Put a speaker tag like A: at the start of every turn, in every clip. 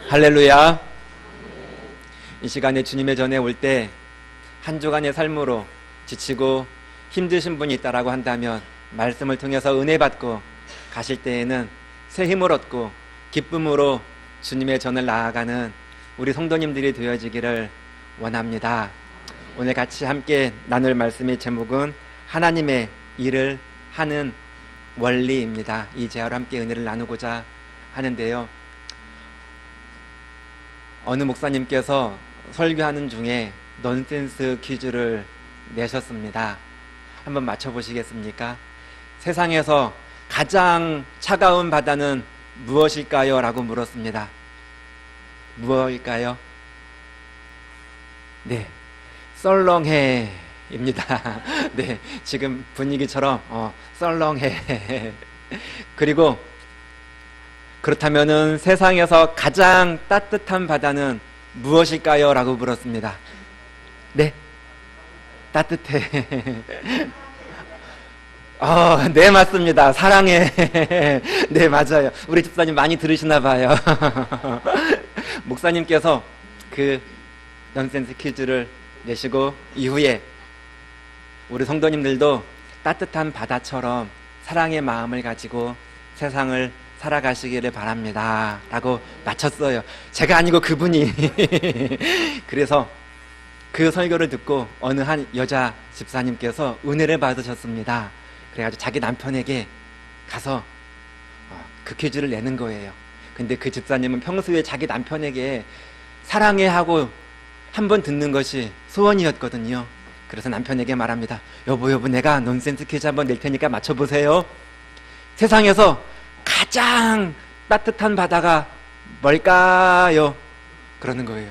A: 할렐루야. 이 시간에 주님의 전에 올 때 한 주간의 삶으로 지치고 힘드신 분이 있다라고 한다면 말씀을 통해서 은혜 받고 가실 때에는 새 힘을 얻고 기쁨으로 주님의 전을 나아가는 우리 성도님들이 되어지기를 원합니다. 오늘 같이 함께 나눌 말씀의 제목은 하나님의 일을 하는 원리입니다. 이 제화로 함께 은혜를 나누고자 하는데요, 어느 목사님께서 설교하는 중에 넌센스 퀴즈를 내셨습니다. 한번 맞춰보시겠습니까? 세상에서 가장 차가운 바다는 무엇일까요? 라고 물었습니다. 무엇일까요? 네, 썰렁해입니다. 네, 지금 분위기처럼 썰렁해. 그리고 그렇다면은 세상에서 가장 따뜻한 바다는 무엇일까요? 라고 물었습니다. 네, 따뜻해. 네, 맞습니다. 사랑해. 네, 맞아요. 우리 집사님 많이 들으시나 봐요. 목사님께서 그 넌센스 퀴즈를 내시고 이후에 우리 성도님들도 따뜻한 바다처럼 사랑의 마음을 가지고 세상을 살아가시기를 바랍니다 라고 마쳤어요. 제가 아니고 그분이. 그래서 그 설교를 듣고 어느 한 여자 집사님께서 은혜를 받으셨습니다. 그래가지고 자기 남편에게 가서 그 퀴즈를 내는 거예요. 근데 그 집사님은 평소에 자기 남편에게 사랑해 하고 한번 듣는 것이 소원이었거든요. 그래서 남편에게 말합니다. 여보 내가 넌센스 퀴즈 한번 낼 테니까 맞춰보세요. 세상에서 가장 따뜻한 바다가 뭘까요? 그러는 거예요.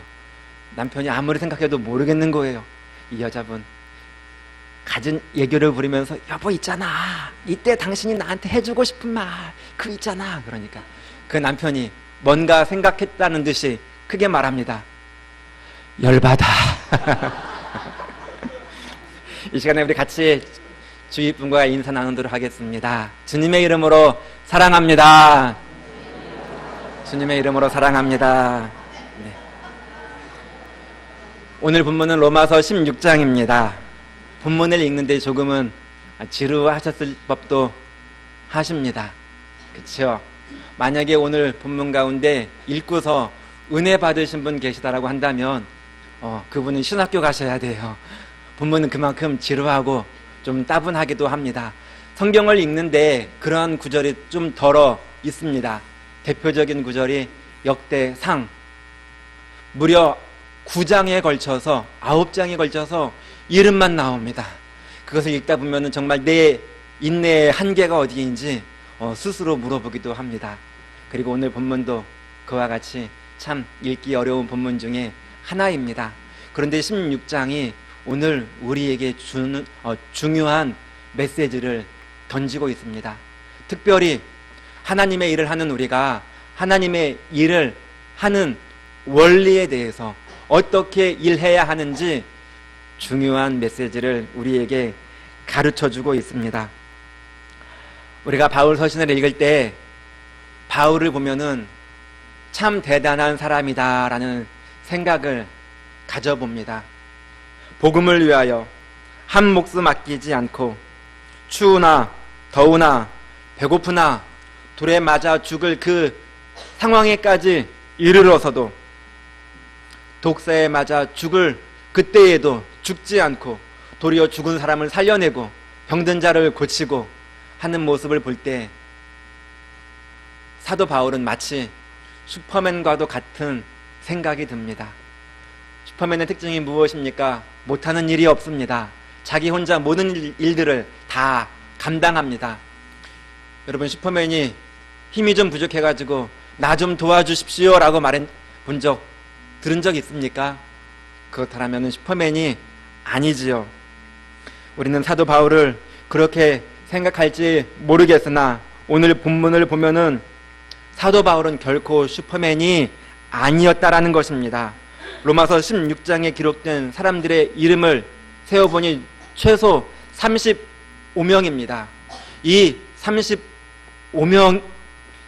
A: 남편이 아무리 생각해도 모르겠는 거예요. 이 여자분 갖은 애교를 부리면서 여보 있잖아, 이때 당신이 나한테 해주고 싶은 말 그 있잖아. 그러니까 그 남편이 뭔가 생각했다는 듯이 크게 말합니다. 열받아. 이 시간에 우리 같이 주위 분과 인사 나누도록 하겠습니다. 주님의 이름으로 사랑합니다. 주님의 이름으로 사랑합니다. 네. 오늘 본문은 로마서 16장입니다. 본문을 읽는데 조금은 지루하셨을 법도 하십니다. 그렇죠? 만약에 오늘 본문 가운데 읽고서 은혜 받으신 분 계시다라고 한다면 그분은 신학교 가셔야 돼요. 본문은 그만큼 지루하고 좀 따분하기도 합니다. 성경을 읽는데 그러한 구절이 좀 덜어 있습니다. 대표적인 구절이 역대상 무려 9장에 걸쳐서 9장에 걸쳐서 이름만 나옵니다. 그것을 읽다 보면 정말 내 인내의 한계가 어디인지 스스로 물어보기도 합니다. 그리고 오늘 본문도 그와 같이 참 읽기 어려운 본문 중에 하나입니다. 그런데 16장이 오늘 우리에게 주는 중요한 메시지를 던지고 있습니다. 특별히 하나님의 일을 하는 우리가 하나님의 일을 하는 원리에 대해서 어떻게 일해야 하는지 중요한 메시지를 우리에게 가르쳐주고 있습니다. 우리가 바울 서신을 읽을 때 바울을 보면은 참 대단한 사람이다라는 생각을 가져봅니다. 복음을 위하여 한 목숨 아끼지 않고 추우나 더우나 배고프나 돌에 맞아 죽을 그 상황에까지 이르러서도 독사에 맞아 죽을 그때에도 죽지 않고 도리어 죽은 사람을 살려내고 병든 자를 고치고 하는 모습을 볼 때 사도 바울은 마치 슈퍼맨과도 같은 생각이 듭니다. 슈퍼맨의 특징이 무엇입니까? 못하는 일이 없습니다. 자기 혼자 모든 일들을 다 감당합니다. 여러분, 슈퍼맨이 힘이 좀 부족해가지고 나 좀 도와주십시오 라고 말해 본 적 들은 적 있습니까? 그렇다면 슈퍼맨이 아니지요. 우리는 사도 바울을 그렇게 생각할지 모르겠으나 오늘 본문을 보면은 사도 바울은 결코 슈퍼맨이 아니었다라는 것입니다. 로마서 16장에 기록된 사람들의 이름을 세어보니 최소 35명입니다. 이 35명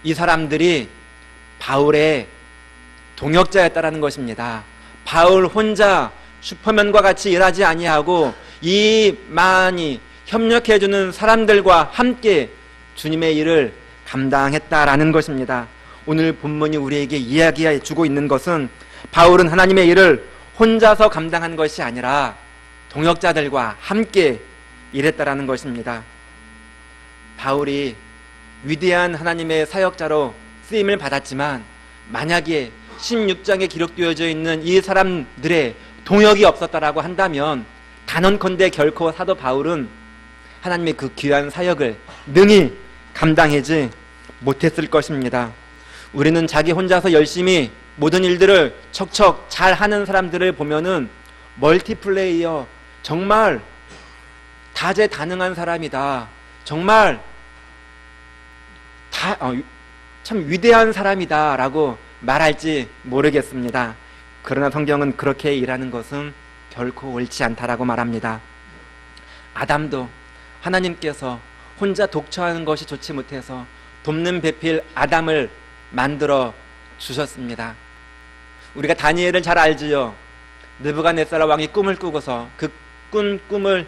A: 이 사람들이 바울의 동역자였다라는 것입니다. 바울 혼자 슈퍼맨과 같이 일하지 아니하고 이 많이 협력해주는 사람들과 함께 주님의 일을 감당했다라는 것입니다. 오늘 본문이 우리에게 이야기해 주고 있는 것은 바울은 하나님의 일을 혼자서 감당한 것이 아니라 동역자들과 함께 일했다라는 것입니다. 바울이 위대한 하나님의 사역자로 쓰임을 받았지만 만약에 16장에 기록되어져 있는 이 사람들의 동역이 없었다라고 한다면 단언컨대 결코 사도 바울은 하나님의 그 귀한 사역을 능히 감당하지 못했을 것입니다. 우리는 자기 혼자서 열심히 모든 일들을 척척 잘하는 사람들을 보면은 멀티플레이어, 정말 다재다능한 사람이다, 정말 참 위대한 사람이다 라고 말할지 모르겠습니다. 그러나 성경은 그렇게 일하는 것은 결코 옳지 않다라고 말합니다. 아담도 하나님께서 혼자 독처하는 것이 좋지 못해서 돕는 배필 아담을 만들어 주셨습니다. 우리가 다니엘을 잘 알지요. 느부갓네살 왕이 꿈을 꾸고서 그 꾼 꿈을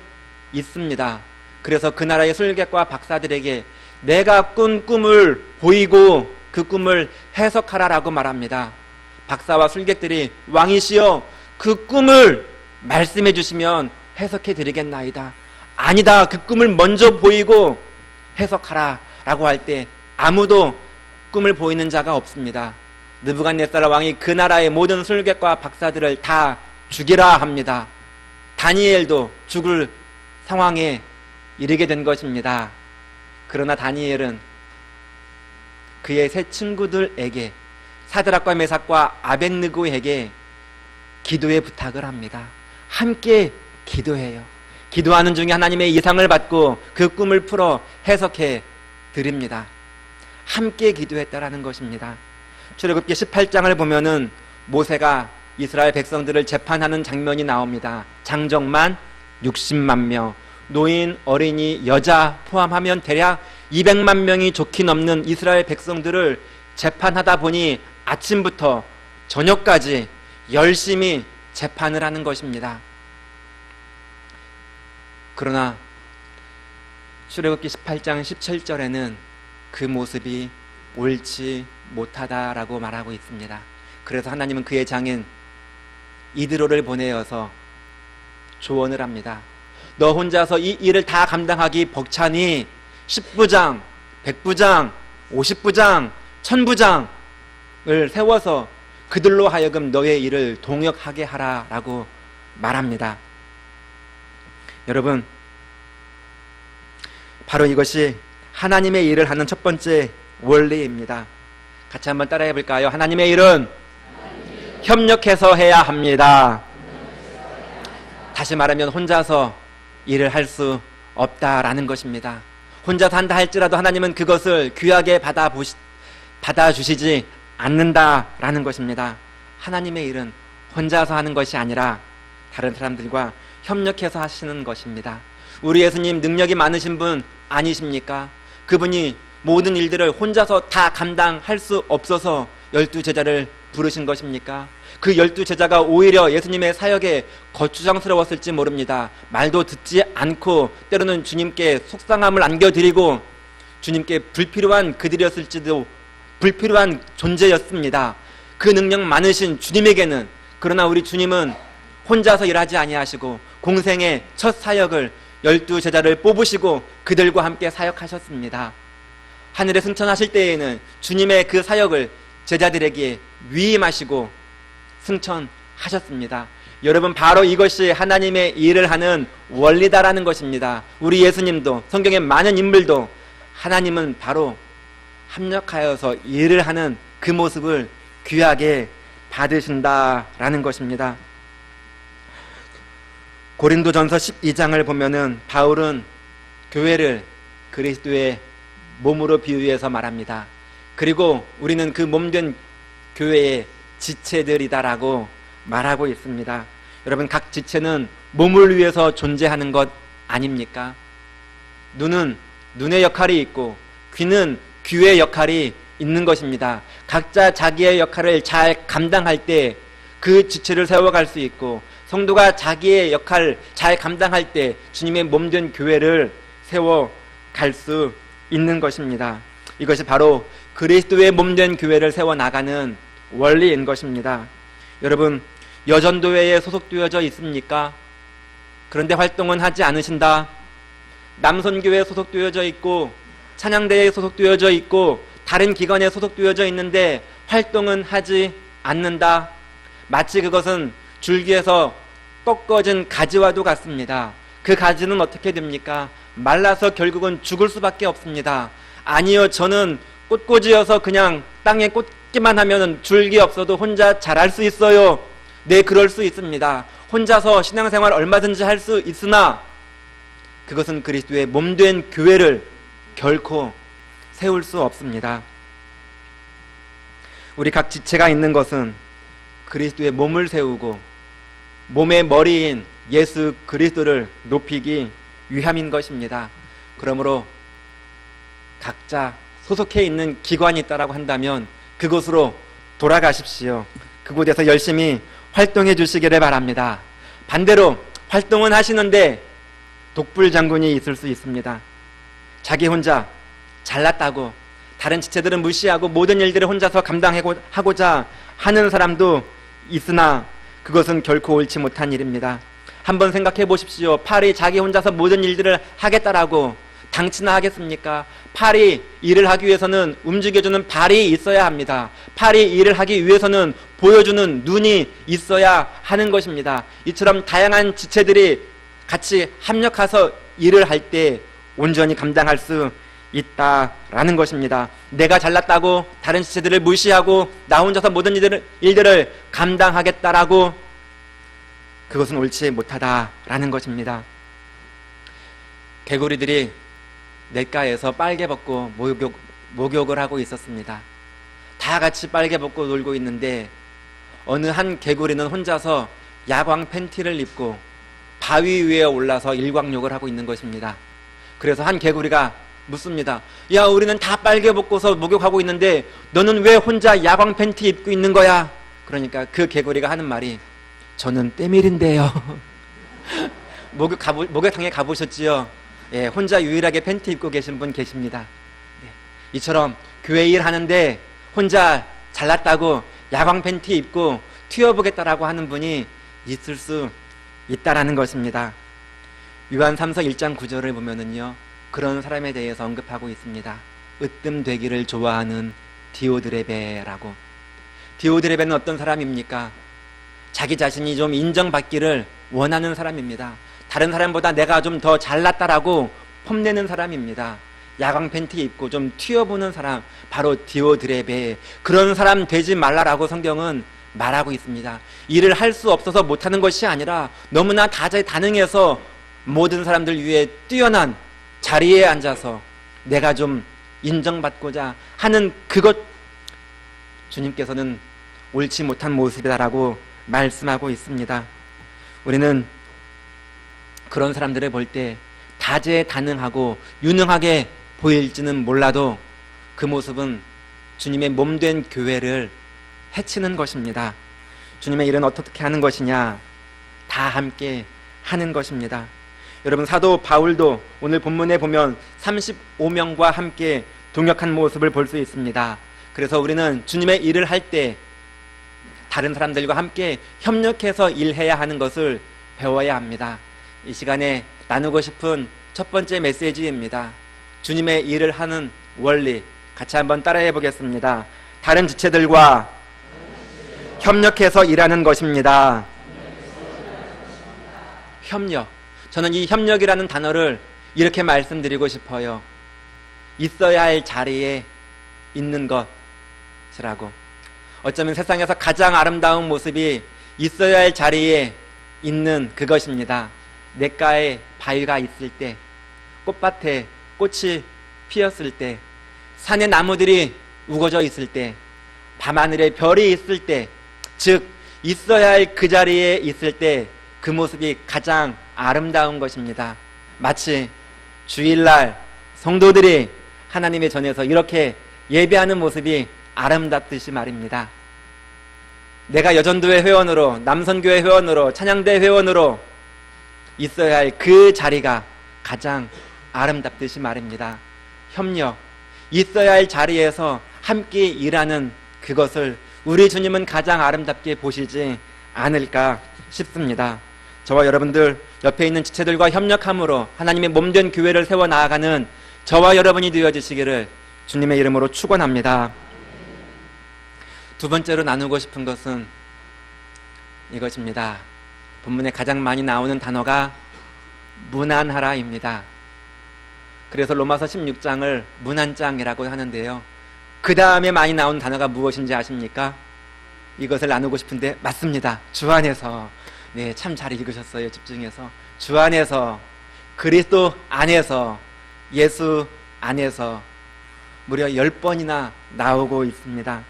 A: 잊습니다. 그래서 그 나라의 술객과 박사들에게 내가 꾼 꿈을 보이고 그 꿈을 해석하라라고 말합니다. 박사와 술객들이 왕이시여 그 꿈을 말씀해 주시면 해석해 드리겠나이다. 아니다, 그 꿈을 먼저 보이고 해석하라 라고 할 때 아무도 꿈을 보이는 자가 없습니다. 느부갓네살 왕이 그 나라의 모든 술객과 박사들을 다 죽이라 합니다. 다니엘도 죽을 상황에 이르게 된 것입니다. 그러나 다니엘은 그의 세 친구들에게, 사드락과 메삭과 아벳느고에게 기도의 부탁을 합니다. 함께 기도해요. 기도하는 중에 하나님의 이상을 받고 그 꿈을 풀어 해석해 드립니다. 함께 기도했다라는 것입니다. 출애굽기 18장을 보면은 모세가 이스라엘 백성들을 재판하는 장면이 나옵니다. 장정만 60만 명, 노인, 어린이, 여자 포함하면 대략 200만 명이 좋게 넘는 이스라엘 백성들을 재판하다 보니 아침부터 저녁까지 열심히 재판을 하는 것입니다. 그러나 출애굽기 18장 17절에는 그 모습이 옳지 못하다라고 말하고 있습니다. 그래서 하나님은 그의 장인 이드로를 보내어서 조언을 합니다. 너 혼자서 이 일을 다 감당하기 벅차니 10부장, 100부장, 50부장, 1000부장을 세워서 그들로 하여금 너의 일을 동역하게 하라라고 말합니다. 여러분, 바로 이것이 하나님의 일을 하는 첫 번째 원리입니다. 같이 한번 따라해 볼까요? 하나님의 일은 협력해서 해야 합니다. 다시 말하면 혼자서 일을 할 수 없다라는 것입니다. 혼자서 한다 할지라도 하나님은 그것을 귀하게 받아주시지 않는다라는 것입니다. 하나님의 일은 혼자서 하는 것이 아니라 다른 사람들과 협력해서 하시는 것입니다. 우리 예수님 능력이 많으신 분 아니십니까? 그분이 모든 일들을 혼자서 다 감당할 수 없어서 12제자를 부르신 것입니까? 그 12제자가 오히려 예수님의 사역에 거추장스러웠을지 모릅니다. 말도 듣지 않고 때로는 주님께 속상함을 안겨드리고 주님께 불필요한 그들이었을지도 불필요한 존재였습니다. 그 능력 많으신 주님에게는, 그러나 우리 주님은 혼자서 일하지 아니하시고 공생의 첫 사역을 12제자를 뽑으시고 그들과 함께 사역하셨습니다. 하늘에 승천하실 때에는 주님의 그 사역을 제자들에게 위임하시고 승천하셨습니다. 여러분, 바로 이것이 하나님의 일을 하는 원리다라는 것입니다. 우리 예수님도, 성경의 많은 인물도 하나님은 바로 합력하여서 일을 하는 그 모습을 귀하게 받으신다라는 것입니다. 고린도전서 12장을 보면은 바울은 교회를 그리스도의 몸으로 비유해서 말합니다. 그리고 우리는 그 몸된 교회의 지체들이다라고 말하고 있습니다. 여러분, 각 지체는 몸을 위해서 존재하는 것 아닙니까? 눈은 눈의 역할이 있고 귀는 귀의 역할이 있는 것입니다. 각자 자기의 역할을 잘 감당할 때 그 지체를 세워갈 수 있고, 성도가 자기의 역할을 잘 감당할 때 주님의 몸된 교회를 세워갈 수 있는 것입니다. 이것이 바로 그리스도의 몸된 교회를 세워나가는 원리인 것입니다. 여러분, 여전도회에 소속되어져 있습니까? 그런데 활동은 하지 않으신다. 남선교회에 소속되어져 있고, 찬양대회에 소속되어져 있고, 다른 기관에 소속되어져 있는데 활동은 하지 않는다. 마치 그것은 줄기에서 꺾어진 가지와도 같습니다. 그 가지는 어떻게 됩니까? 말라서 결국은 죽을 수밖에 없습니다. 아니요, 저는 꽃꽂이여서 그냥 땅에 꽂기만 하면 줄기 없어도 혼자 자랄 수 있어요. 네, 그럴 수 있습니다. 혼자서 신앙생활 얼마든지 할 수 있으나 그것은 그리스도의 몸된 교회를 결코 세울 수 없습니다. 우리 각 지체가 있는 것은 그리스도의 몸을 세우고 몸의 머리인 예수 그리스도를 높이기 위함인 것입니다. 그러므로 각자 소속해 있는 기관이 있다고 한다면 그곳으로 돌아가십시오. 그곳에서 열심히 활동해 주시기를 바랍니다. 반대로 활동은 하시는데 독불장군이 있을 수 있습니다. 자기 혼자 잘났다고 다른 지체들은 무시하고 모든 일들을 혼자서 감당하고자 하는 사람도 있으나 그것은 결코 옳지 못한 일입니다. 한번 생각해 보십시오. 팔이 자기 혼자서 모든 일들을 하겠다라고 당치나 하겠습니까? 팔이 일을 하기 위해서는 움직여주는 발이 있어야 합니다. 팔이 일을 하기 위해서는 보여주는 눈이 있어야 하는 것입니다. 이처럼 다양한 지체들이 같이 합력해서 일을 할 때 온전히 감당할 수 있다라는 것입니다. 내가 잘났다고 다른 지체들을 무시하고 나 혼자서 모든 일들을 감당하겠다라고 그것은 옳지 못하다라는 것입니다. 개구리들이 냇가에서 빨개 벗고 목욕을 하고 있었습니다. 다 같이 빨개 벗고 놀고 있는데 어느 한 개구리는 혼자서 야광 팬티를 입고 바위 위에 올라서 일광욕을 하고 있는 것입니다. 그래서 한 개구리가 묻습니다. 야, 우리는 다 빨개 벗고서 목욕하고 있는데 너는 왜 혼자 야광 팬티 입고 있는 거야? 그러니까 그 개구리가 하는 말이 저는 때밀인데요. 목욕탕에 가보셨지요? 예, 혼자 유일하게 팬티 입고 계신 분 계십니다. 네, 이처럼 교회 일 하는데 혼자 잘났다고 야광 팬티 입고 튀어보겠다라고 하는 분이 있을 수 있다라는 것입니다. 요한 3서 1장 9절을 보면은요, 그런 사람에 대해서 언급하고 있습니다. 으뜸되기를 좋아하는 디오드레베라고. 디오드레베는 어떤 사람입니까? 자기 자신이 좀 인정받기를 원하는 사람입니다. 다른 사람보다 내가 좀 더 잘났다라고 폼내는 사람입니다. 야광 팬티 입고 좀 튀어보는 사람, 바로 디오드레베. 그런 사람 되지 말라라고 성경은 말하고 있습니다. 일을 할 수 없어서 못하는 것이 아니라 너무나 다재다능해서 모든 사람들 위해 뛰어난 자리에 앉아서 내가 좀 인정받고자 하는 그것, 주님께서는 옳지 못한 모습이다라고 말씀하고 있습니다. 우리는 그런 사람들을 볼 때 다재다능하고 유능하게 보일지는 몰라도 그 모습은 주님의 몸된 교회를 해치는 것입니다. 주님의 일은 어떻게 하는 것이냐? 다 함께 하는 것입니다. 여러분, 사도 바울도 오늘 본문에 보면 35명과 함께 동역한 모습을 볼 수 있습니다. 그래서 우리는 주님의 일을 할 때 다른 사람들과 함께 협력해서 일해야 하는 것을 배워야 합니다. 이 시간에 나누고 싶은 첫 번째 메시지입니다. 주님의 일을 하는 원리, 같이 한번 따라해 보겠습니다. 다른 지체들과 협력해서 일하는 것입니다. 협력. 저는 이 협력이라는 단어를 이렇게 말씀드리고 싶어요. 있어야 할 자리에 있는 것이라고. 어쩌면 세상에서 가장 아름다운 모습이 있어야 할 자리에 있는 그것입니다. 냇가에 바위가 있을 때, 꽃밭에 꽃이 피었을 때, 산에 나무들이 우거져 있을 때, 밤하늘에 별이 있을 때, 즉 있어야 할 그 자리에 있을 때 그 모습이 가장 아름다운 것입니다. 마치 주일날 성도들이 하나님의 전에서 이렇게 예배하는 모습이 아름답듯이 말입니다. 내가 여전도회 회원으로, 남선교회 회원으로, 찬양대 회원으로 있어야 할 그 자리가 가장 아름답듯이 말입니다. 협력, 있어야 할 자리에서 함께 일하는 그것을 우리 주님은 가장 아름답게 보시지 않을까 싶습니다. 저와 여러분들, 옆에 있는 지체들과 협력함으로 하나님의 몸된 교회를 세워 나아가는 저와 여러분이 되어지시기를 주님의 이름으로 축원합니다. 두 번째로 나누고 싶은 것은 이것입니다. 본문에 가장 많이 나오는 단어가 무난하라입니다. 그래서 로마서 16장을 무난장이라고 하는데요, 그 다음에 많이 나오는 단어가 무엇인지 아십니까? 이것을 나누고 싶은데 맞습니다. 주 안에서. 네, 참 잘 읽으셨어요. 집중해서. 주 안에서, 그리스도 안에서, 예수 안에서 무려 10번이나 나오고 있습니다.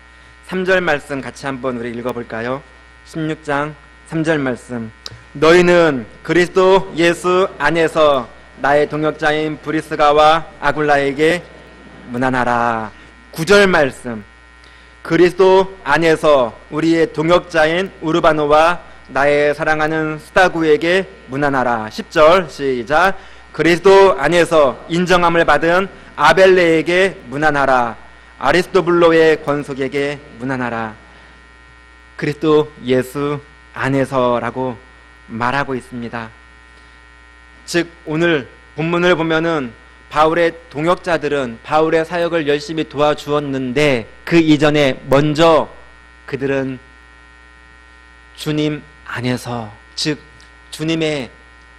A: 3절 말씀 같이 한번 우리 읽어볼까요? 16장 3절 말씀. 너희는 그리스도 예수 안에서 나의 동역자인 브리스가와 아굴라에게 문안하라. 9절 말씀. 그리스도 안에서 우리의 동역자인 우르바노와 나의 사랑하는 스타구에게 문안하라. 10절 시작. 그리스도 안에서 인정함을 받은 아벨레에게 문안하라. 아리스토블로의 권속에게 문안하라. 그리스도 예수 안에서라고 말하고 있습니다. 즉 오늘 본문을 보면은 바울의 동역자들은 바울의 사역을 열심히 도와주었는데 그 이전에 먼저 그들은 주님 안에서, 즉 주님의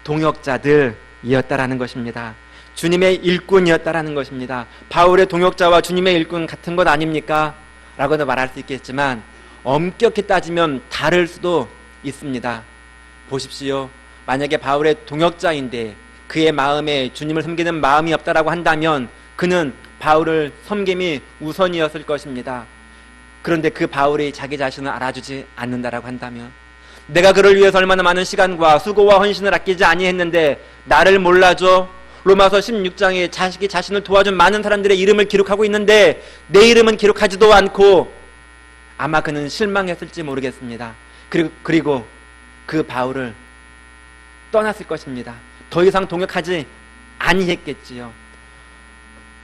A: 동역자들이었다라는 것입니다. 주님의 일꾼이었다라는 것입니다. 바울의 동역자와 주님의 일꾼 같은 것 아닙니까? 라고도 말할 수 있겠지만 엄격히 따지면 다를 수도 있습니다. 보십시오. 만약에 바울의 동역자인데 그의 마음에 주님을 섬기는 마음이 없다라고 한다면 그는 바울을 섬김이 우선이었을 것입니다. 그런데 그 바울이 자기 자신을 알아주지 않는다라고 한다면, 내가 그를 위해서 얼마나 많은 시간과 수고와 헌신을 아끼지 아니했는데 나를 몰라줘? 로마서 16장에 자식이 자신을 도와준 많은 사람들의 이름을 기록하고 있는데 내 이름은 기록하지도 않고, 아마 그는 실망했을지 모르겠습니다. 그리고 그 바울을 떠났을 것입니다. 더 이상 동역하지 아니했겠지요.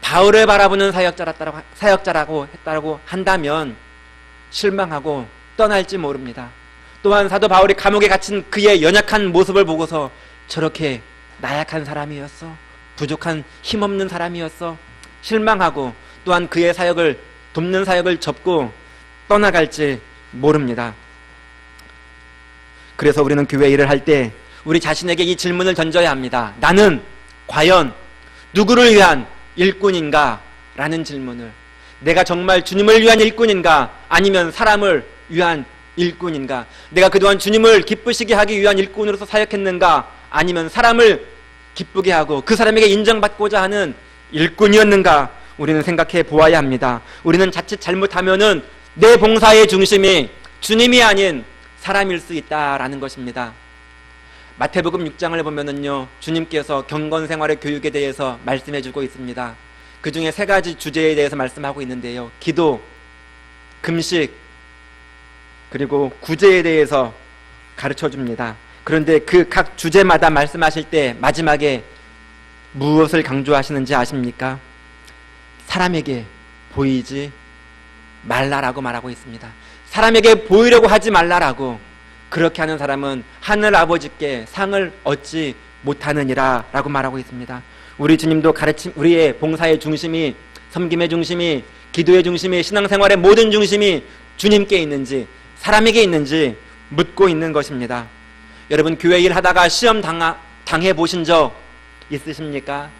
A: 바울을 바라보는 사역자라고 했다고 한다면 실망하고 떠날지 모릅니다. 또한 사도 바울이 감옥에 갇힌 그의 연약한 모습을 보고서 저렇게 나약한 사람이었어, 부족한 힘없는 사람이었어, 실망하고 또한 그의 사역을 돕는 사역을 접고 떠나갈지 모릅니다. 그래서 우리는 교회 일을 할 때 우리 자신에게 이 질문을 던져야 합니다. 나는 과연 누구를 위한 일꾼인가? 라는 질문을. 내가 정말 주님을 위한 일꾼인가? 아니면 사람을 위한 일꾼인가? 내가 그동안 주님을 기쁘시게 하기 위한 일꾼으로서 사역했는가? 아니면 사람을 기쁘게 하고 그 사람에게 인정받고자 하는 일꾼이었는가? 우리는 생각해 보아야 합니다. 우리는 자칫 잘못하면은 내 봉사의 중심이 주님이 아닌 사람일 수 있다라는 것입니다. 마태복음 6장을 보면은요, 주님께서 경건생활의 교육에 대해서 말씀해 주고 있습니다. 그 중에 3가지 주제에 대해서 말씀하고 있는데요, 기도, 금식, 그리고 구제에 대해서 가르쳐 줍니다. 그런데 그 각 주제마다 말씀하실 때 마지막에 무엇을 강조하시는지 아십니까? 사람에게 보이지 말라라고 말하고 있습니다. 사람에게 보이려고 하지 말라라고. 그렇게 하는 사람은 하늘 아버지께 상을 얻지 못하느니라 라고 말하고 있습니다. 우리 주님도 우리의 봉사의 중심이, 섬김의 중심이, 기도의 중심이, 신앙생활의 모든 중심이 주님께 있는지 사람에게 있는지 묻고 있는 것입니다. 여러분, 교회 일 하다가 시험 당해 보신 적 있으십니까?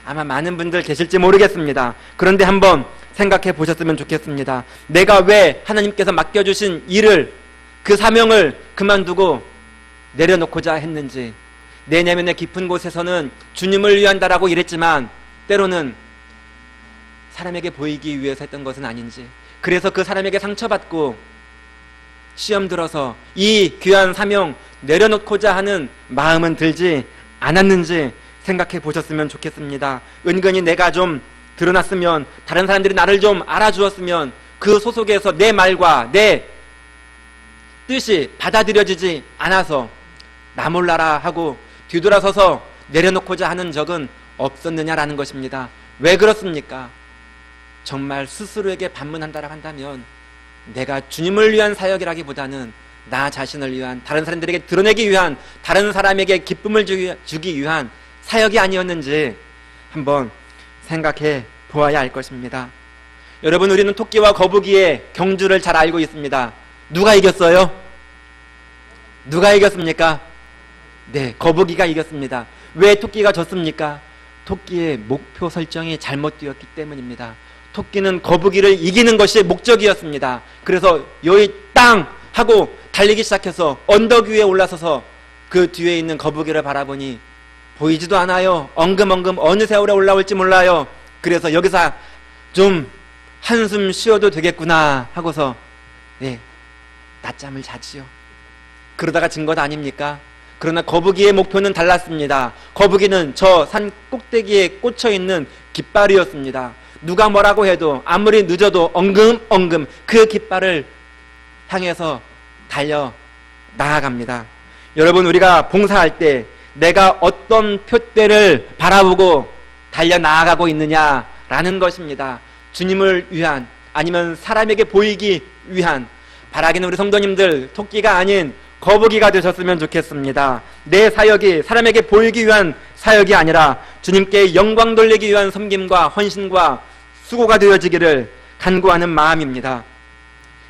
A: 아마 많은 분들 계실지 모르겠습니다. 그런데 한번 생각해 보셨으면 좋겠습니다. 내가 왜 하나님께서 맡겨주신 일을, 그 사명을 그만두고 내려놓고자 했는지, 내 내면의 깊은 곳에서는 주님을 위한다라고 일했지만 때로는 사람에게 보이기 위해서 했던 것은 아닌지, 그래서 그 사람에게 상처받고 시험 들어서 이 귀한 사명 내려놓고자 하는 마음은 들지 않았는지 생각해 보셨으면 좋겠습니다. 은근히 내가 좀 드러났으면, 다른 사람들이 나를 좀 알아주었으면, 그 소속에서 내 말과 내 뜻이 받아들여지지 않아서 나 몰라라 하고 뒤돌아서서 내려놓고자 하는 적은 없었느냐라는 것입니다. 왜 그렇습니까? 정말 스스로에게 반문한다라고 한다면 내가 주님을 위한 사역이라기보다는 나 자신을 위한, 다른 사람들에게 드러내기 위한, 다른 사람에게 기쁨을 주기 위한 사역이 아니었는지 한번 생각해 보아야 할 것입니다. 여러분, 우리는 토끼와 거북이의 경주를 잘 알고 있습니다. 누가 이겼어요? 누가 이겼습니까? 네, 거북이가 이겼습니다. 왜 토끼가 졌습니까? 토끼의 목표 설정이 잘못되었기 때문입니다. 토끼는 거북이를 이기는 것이 목적이었습니다. 그래서 여기 땅 하고 달리기 시작해서 언덕 위에 올라서서 그 뒤에 있는 거북이를 바라보니 보이지도 않아요. 엉금엉금 어느 세월에 올라올지 몰라요. 그래서 여기서 좀 한숨 쉬어도 되겠구나 하고서 낮잠을 자지요. 그러다가 진 것 아닙니까? 그러나 거북이의 목표는 달랐습니다. 거북이는 저 산 꼭대기에 꽂혀있는 깃발이었습니다. 누가 뭐라고 해도 아무리 늦어도 엉금엉금 그 깃발을 향해서 달려 나아갑니다. 여러분, 우리가 봉사할 때 내가 어떤 표대를 바라보고 달려 나아가고 있느냐라는 것입니다. 주님을 위한, 아니면 사람에게 보이기 위한, 바라기는 우리 성도님들 토끼가 아닌 거북이가 되셨으면 좋겠습니다. 내 사역이 사람에게 보이기 위한 사역이 아니라 주님께 영광 돌리기 위한 섬김과 헌신과 수고가 되어지기를 간구하는 마음입니다.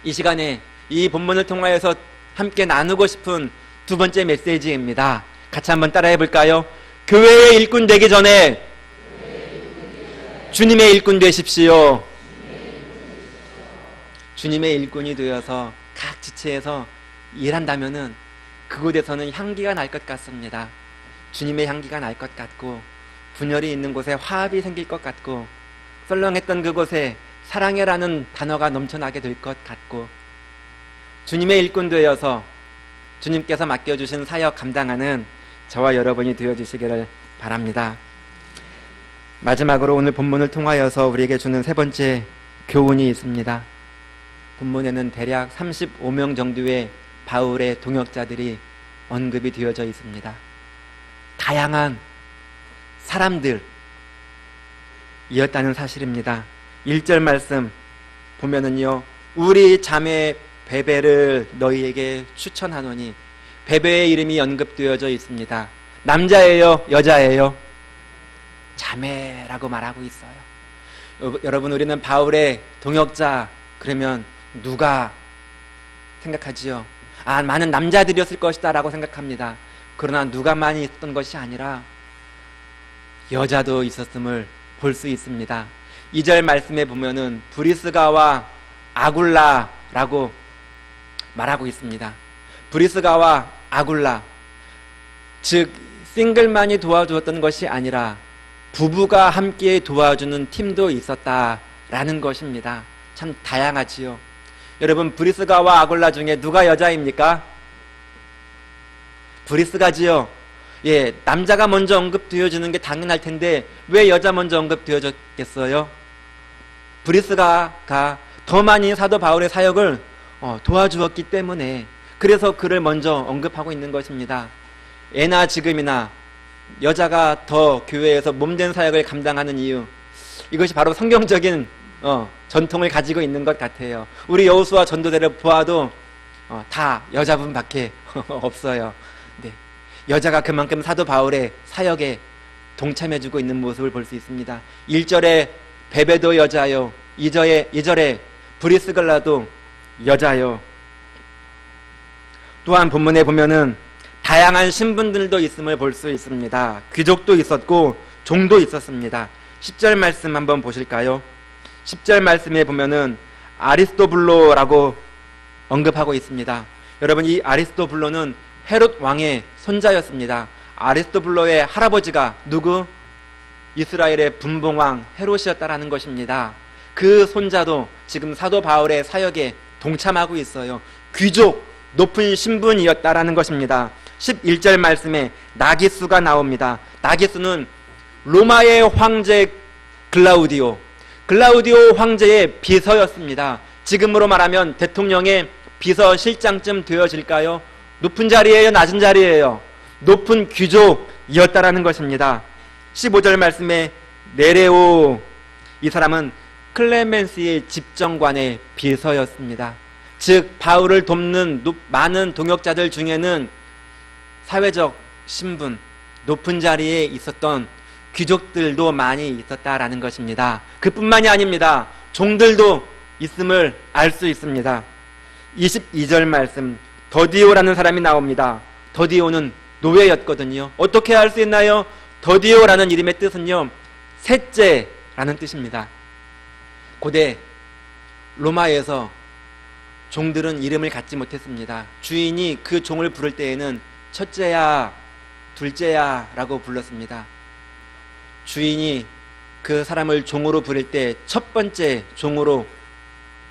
A: 이 시간에 이 본문을 통하여서 함께 나누고 싶은 두 번째 메시지입니다. 같이 한번 따라해 볼까요? 교회의 일꾼 되기 전에 주님의 일꾼 되십시오. 주님의 일꾼이 되어서 각 지체에서 일한다면은 그곳에서는 향기가 날 것 같습니다. 주님의 향기가 날 것 같고, 분열이 있는 곳에 화합이 생길 것 같고, 썰렁했던 그곳에 사랑해라는 단어가 넘쳐나게 될 것 같고, 주님의 일꾼 되어서 주님께서 맡겨주신 사역 감당하는 저와 여러분이 되어주시기를 바랍니다. 마지막으로 오늘 본문을 통하여서 우리에게 주는 세 번째 교훈이 있습니다. 본문에는 대략 35명 정도의 바울의 동역자들이 언급이 되어져 있습니다. 다양한 사람들이었다는 사실입니다. 1절 말씀 보면은요, 우리 자매 베베를 너희에게 추천하노니, 베베의 이름이 언급되어져 있습니다. 남자예요? 여자예요? 자매라고 말하고 있어요. 여러분, 우리는 바울의 동역자 그러면 누가 생각하지요? 많은 남자들이었을 것이다 라고 생각합니다. 그러나 누가 많이 있었던 것이 아니라 여자도 있었음을 볼 수 있습니다. 2절 말씀에 보면은 브리스가와 아굴라라고 말하고 있습니다. 브리스가와 아굴라, 즉 싱글만이 도와주었던 것이 아니라 부부가 함께 도와주는 팀도 있었다라는 것입니다. 참 다양하지요. 여러분, 브리스가와 아굴라 중에 누가 여자입니까? 브리스가지요. 남자가 먼저 언급되어지는 게 당연할 텐데 왜 여자 먼저 언급되어졌겠어요? 브리스가가 더 많이 사도 바울의 사역을 도와주었기 때문에, 그래서 그를 먼저 언급하고 있는 것입니다. 예나 지금이나 여자가 더 교회에서 몸된 사역을 감당하는 이유, 이것이 바로 성경적인 전통을 가지고 있는 것 같아요. 우리 여호수아 전도대를 보아도 다 여자분밖에 없어요. 네. 여자가 그만큼 사도 바울의 사역에 동참해주고 있는 모습을 볼 수 있습니다. 1절에 베베도 여자요, 2절에 브리스글라도 여자요. 또한 본문에 보면은 다양한 신분들도 있음을 볼 수 있습니다. 귀족도 있었고 종도 있었습니다. 10절 말씀 한번 보실까요? 10절 말씀에 보면은 아리스토블로라고 언급하고 있습니다. 여러분, 이 아리스토블로는 헤롯 왕의 손자였습니다. 아리스토블로의 할아버지가 누구? 이스라엘의 분봉왕 헤롯이었다라는 것입니다. 그 손자도 지금 사도 바울의 사역에 동참하고 있어요. 귀족, 높은 신분이었다라는 것입니다. 11절 말씀에 나기수가 나옵니다. 나기수는 로마의 황제 글라우디오 황제의 비서였습니다. 지금으로 말하면 대통령의 비서실장쯤 되어질까요? 높은 자리예요, 낮은 자리예요? 높은 귀족이었다라는 것입니다. 15절 말씀에 네레오, 이 사람은 클레멘스의 집정관의 비서였습니다. 즉 바울을 돕는 많은 동역자들 중에는 사회적 신분, 높은 자리에 있었던 귀족들도 많이 있었다라는 것입니다. 그뿐만이 아닙니다. 종들도 있음을 알 수 있습니다. 22절 말씀, 더디오라는 사람이 나옵니다. 더디오는 노예였거든요. 어떻게 알 수 있나요? 더디오라는 이름의 뜻은요, 셋째라는 뜻입니다. 고대 로마에서 종들은 이름을 갖지 못했습니다. 주인이 그 종을 부를 때에는 첫째야, 둘째야 라고 불렀습니다. 주인이 그 사람을 종으로 부를 때 첫 번째 종으로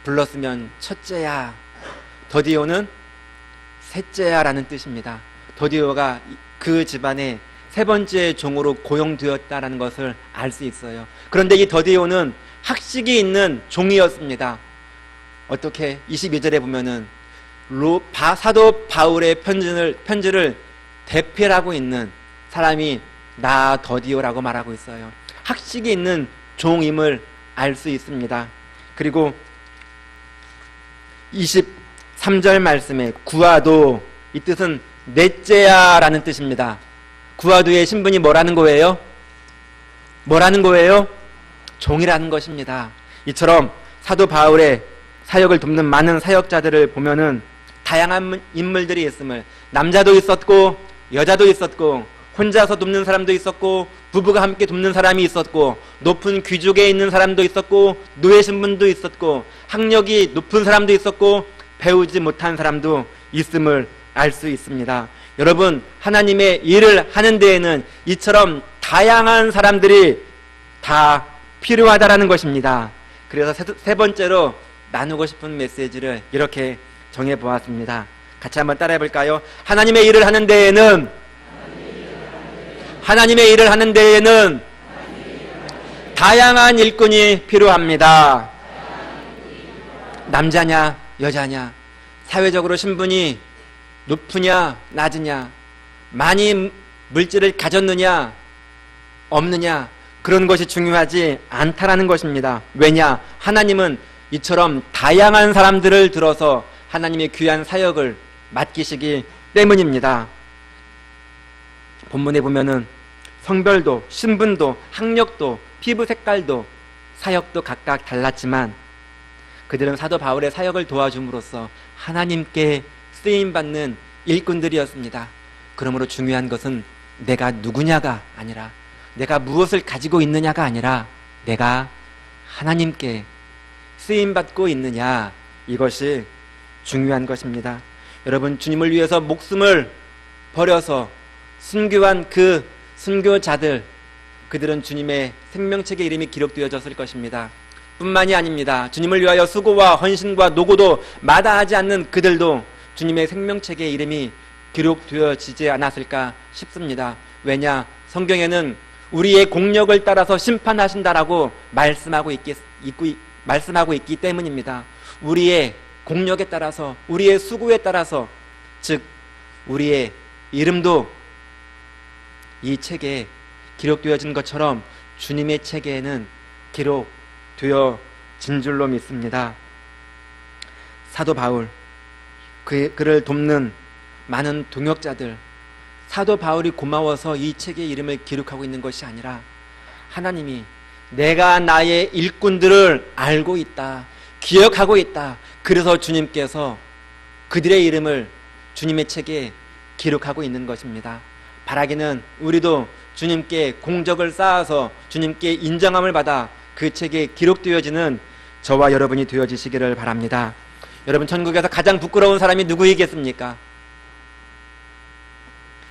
A: 불렀으면 첫째야, 더디오는 셋째야 라는 뜻입니다. 더디오가 그 집안의 세 번째 종으로 고용되었다라는 것을 알 수 있어요. 그런데 이 더디오는 학식이 있는 종이었습니다. 어떻게 22절에 보면은 사도 바울의 편지를 대필하고 있는 사람이 나 더디오라고 말하고 있어요. 학식이 있는 종임을 알 수 있습니다. 그리고 23절 말씀에 구아도, 이 뜻은 넷째야 라는 뜻입니다. 구아도의 신분이 뭐라는 거예요? 뭐라는 거예요? 종이라는 것입니다. 이처럼 사도 바울의 사역을 돕는 많은 사역자들을 보면은 다양한 인물들이 있음을, 남자도 있었고 여자도 있었고 혼자서 돕는 사람도 있었고 부부가 함께 돕는 사람이 있었고 높은 귀족에 있는 사람도 있었고 노예 신분도 있었고 학력이 높은 사람도 있었고 배우지 못한 사람도 있음을 알 수 있습니다. 여러분, 하나님의 일을 하는 데에는 이처럼 다양한 사람들이 다 필요하다라는 것입니다. 그래서 세 번째로 나누고 싶은 메시지를 이렇게 정해보았습니다. 같이 한번 따라해 볼까요? 하나님의 일을 하는 데에는 다양한 일꾼이 필요합니다. 남자냐 여자냐, 사회적으로 신분이 높으냐 낮으냐, 많이 물질을 가졌느냐 없느냐, 그런 것이 중요하지 않다라는 것입니다. 왜냐? 하나님은 이처럼 다양한 사람들을 들어서 하나님의 귀한 사역을 맡기시기 때문입니다. 본문에 보면은 성별도, 신분도, 학력도, 피부 색깔도, 사역도 각각 달랐지만 그들은 사도 바울의 사역을 도와줌으로써 하나님께 쓰임받는 일꾼들이었습니다. 그러므로 중요한 것은 내가 누구냐가 아니라, 내가 무엇을 가지고 있느냐가 아니라 내가 하나님께 쓰임받고 있느냐, 이것이 중요한 것입니다. 여러분, 주님을 위해서 목숨을 버려서 순교한 그 순교자들, 그들은 주님의 생명책에 이름이 기록되어졌을 것입니다. 뿐만이 아닙니다. 주님을 위하여 수고와 헌신과 노고도 마다하지 않는 그들도 주님의 생명책에 이름이 기록되어지지 않았을까 싶습니다. 왜냐? 성경에는 우리의 공력을 따라서 심판하신다라고 말씀하고 있기 때문입니다. 우리의 공력에 따라서, 우리의 수고에 따라서, 즉 우리의 이름도 이 책에 기록되어진 것처럼 주님의 책에는 기록되어진 줄로 믿습니다. 사도 바울, 그를 돕는 많은 동역자들, 사도 바울이 고마워서 이 책에 이름을 기록하고 있는 것이 아니라 하나님이 내가 나의 일꾼들을 알고 있다, 기억하고 있다, 그래서 주님께서 그들의 이름을 주님의 책에 기록하고 있는 것입니다. 바라기는 우리도 주님께 공적을 쌓아서 주님께 인정함을 받아 그 책에 기록되어지는 저와 여러분이 되어지시기를 바랍니다. 여러분, 천국에서 가장 부끄러운 사람이 누구이겠습니까?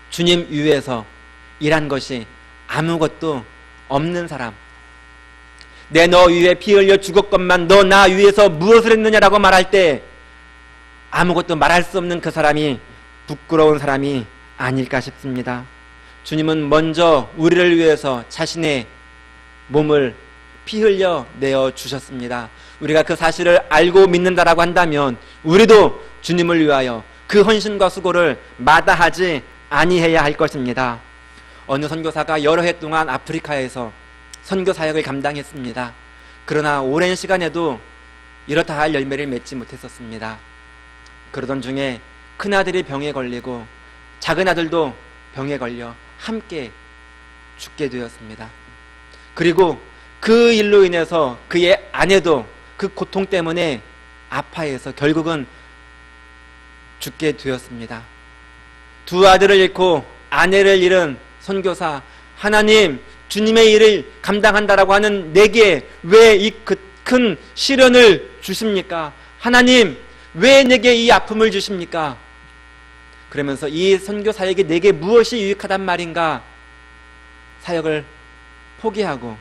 A: 주님 위에서 일한 것이 아무것도 없는 사람, 내 너 위에 피 흘려 죽었건만 너 나 위에서 무엇을 했느냐라고 말할 때 아무것도 말할 수 없는 그 사람이 부끄러운 사람이 아닐까 싶습니다. 주님은 먼저 우리를 위해서 자신의 몸을 피 흘려 내어 주셨습니다. 우리가 그 사실을 알고 믿는다라고 한다면 우리도 주님을 위하여 그 헌신과 수고를 마다하지 아니해야 할 것입니다. 어느 선교사가 여러 해 동안 아프리카에서 선교 사역을 감당했습니다. 그러나 오랜 시간에도 이렇다 할 열매를 맺지 못했었습니다. 그러던 중에 큰아들이 병에 걸리고 작은아들도 병에 걸려 함께 죽게 되었습니다. 그리고 그 일로 인해서 그의 아내도 그 고통 때문에 아파해서 결국은 죽게 되었습니다. 두 아들을 잃고 아내를 잃은 선교사, 하나님, 주님의 일을 감당한다라고 하는 내게 왜 이 큰 시련을 주십니까? 하나님, 왜 내게 이 아픔을 주십니까? 그러면서 이 선교사에게 내게 무엇이 유익하단 말인가? 사역을 포기하고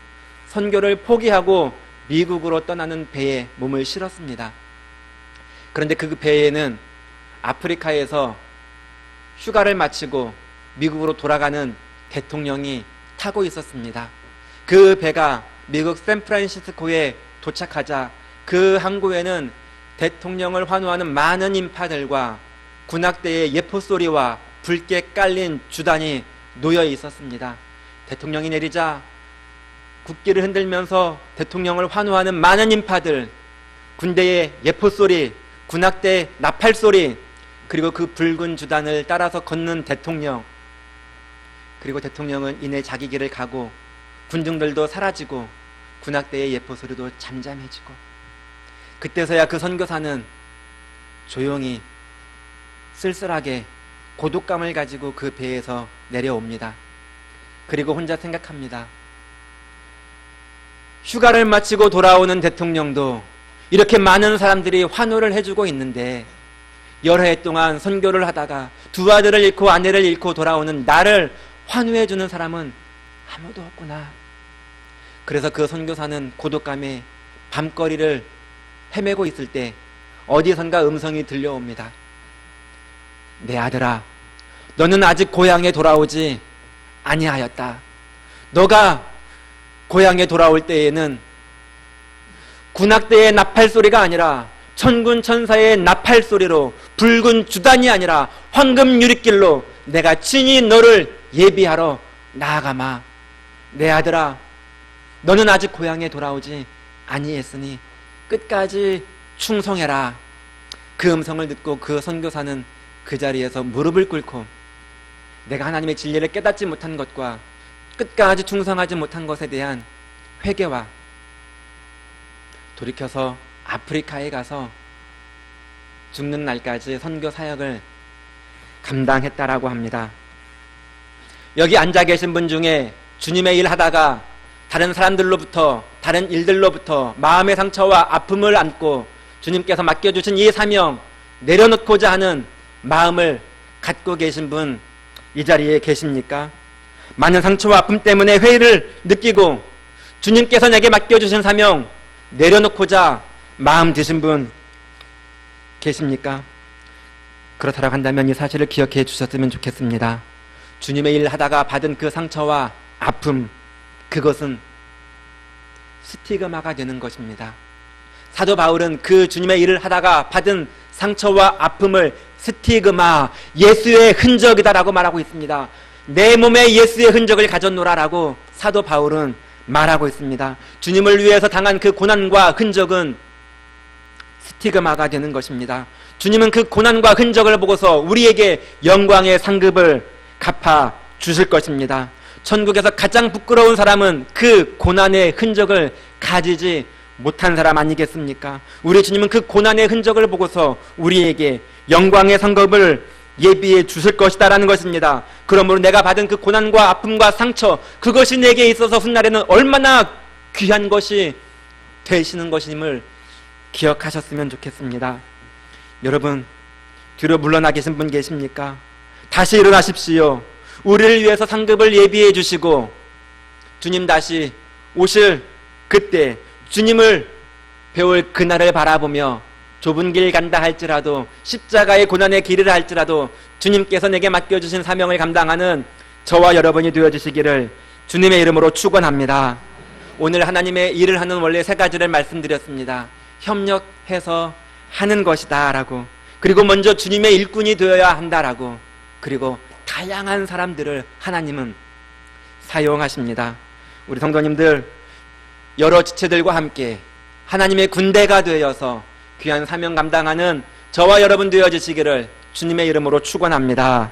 A: 선교를 포기하고 미국으로 떠나는 배에 몸을 실었습니다. 그런데 그 배에는 아프리카에서 휴가를 마치고 미국으로 돌아가는 대통령이 타고 있었습니다. 그 배가 미국 샌프란시스코에 도착하자 그 항구에는 대통령을 환호하는 많은 인파들과 군악대의 예포소리와 붉게 깔린 주단이 놓여 있었습니다. 대통령이 내리자 국기를 흔들면서 대통령을 환호하는 많은 인파들, 군대의 예포소리, 군악대 나팔소리, 그리고 그 붉은 주단을 따라서 걷는 대통령, 그리고 대통령은 이내 자기 길을 가고 군중들도 사라지고 군악대의 예포소리도 잠잠해지고, 그때서야 그 선교사는 조용히 쓸쓸하게 고독감을 가지고 그 배에서 내려옵니다. 그리고 혼자 생각합니다. 휴가를 마치고 돌아오는 대통령도 이렇게 많은 사람들이 환호를 해주고 있는데 여러 해 동안 선교를 하다가 두 아들을 잃고 아내를 잃고 돌아오는 나를 환호해주는 사람은 아무도 없구나. 그래서 그 선교사는 고독감에 밤거리를 헤매고 있을 때 어디선가 음성이 들려옵니다. 내 아들아, 너는 아직 고향에 돌아오지 아니하였다. 너가 고향에 돌아올 때에는 군악대의 나팔소리가 아니라 천군 천사의 나팔소리로, 붉은 주단이 아니라 황금 유리길로 내가 친히 너를 예비하러 나아가마. 내 아들아, 너는 아직 고향에 돌아오지 아니했으니 끝까지 충성해라. 그 음성을 듣고 그 선교사는 그 자리에서 무릎을 꿇고 내가 하나님의 진리를 깨닫지 못한 것과 끝까지 충성하지 못한 것에 대한 회개와 돌이켜서 아프리카에 가서 죽는 날까지 선교 사역을 감당했다라고 합니다. 여기 앉아 계신 분 중에 주님의 일 하다가 다른 사람들로부터, 다른 일들로부터 마음의 상처와 아픔을 안고 주님께서 맡겨주신 이 사명 내려놓고자 하는 마음을 갖고 계신 분 이 자리에 계십니까? 많은 상처와 아픔 때문에 회의를 느끼고 주님께서 내게 맡겨주신 사명 내려놓고자 마음 드신 분 계십니까? 그렇다고 한다면 이 사실을 기억해 주셨으면 좋겠습니다. 주님의 일 하다가 받은 그 상처와 아픔, 그것은 스티그마가 되는 것입니다. 사도 바울은 그 주님의 일을 하다가 받은 상처와 아픔을 스티그마, 예수의 흔적이다라고 말하고 있습니다. 내 몸에 예수의 흔적을 가졌노라라고 사도 바울은 말하고 있습니다. 주님을 위해서 당한 그 고난과 흔적은 스티그마가 되는 것입니다. 주님은 그 고난과 흔적을 보고서 우리에게 영광의 상급을 갚아 주실 것입니다. 천국에서 가장 부끄러운 사람은 그 고난의 흔적을 가지지 못한 사람 아니겠습니까? 우리 주님은 그 고난의 흔적을 보고서 우리에게 영광의 상급을 예비해 주실 것이다라는 것입니다. 그러므로 내가 받은 그 고난과 아픔과 상처, 그것이 내게 있어서 훗날에는 얼마나 귀한 것이 되시는 것임을 기억하셨으면 좋겠습니다. 여러분, 뒤로 물러나 계신 분 계십니까? 다시 일어나십시오. 우리를 위해서 상급을 예비해 주시고 주님 다시 오실 그때 주님을 배울 그날을 바라보며 좁은 길 간다 할지라도, 십자가의 고난의 길을 할지라도 주님께서 내게 맡겨주신 사명을 감당하는 저와 여러분이 되어주시기를 주님의 이름으로 축원합니다. 오늘 하나님의 일을 하는 원래 세 가지를 말씀드렸습니다. 협력해서 하는 것이다 라고, 그리고 먼저 주님의 일꾼이 되어야 한다라고, 그리고 다양한 사람들을 하나님은 사용하십니다. 우리 성도님들, 여러 지체들과 함께 하나님의 군대가 되어서 귀한 사명 감당하는 저와 여러분 되어지시기를 주님의 이름으로 축원합니다.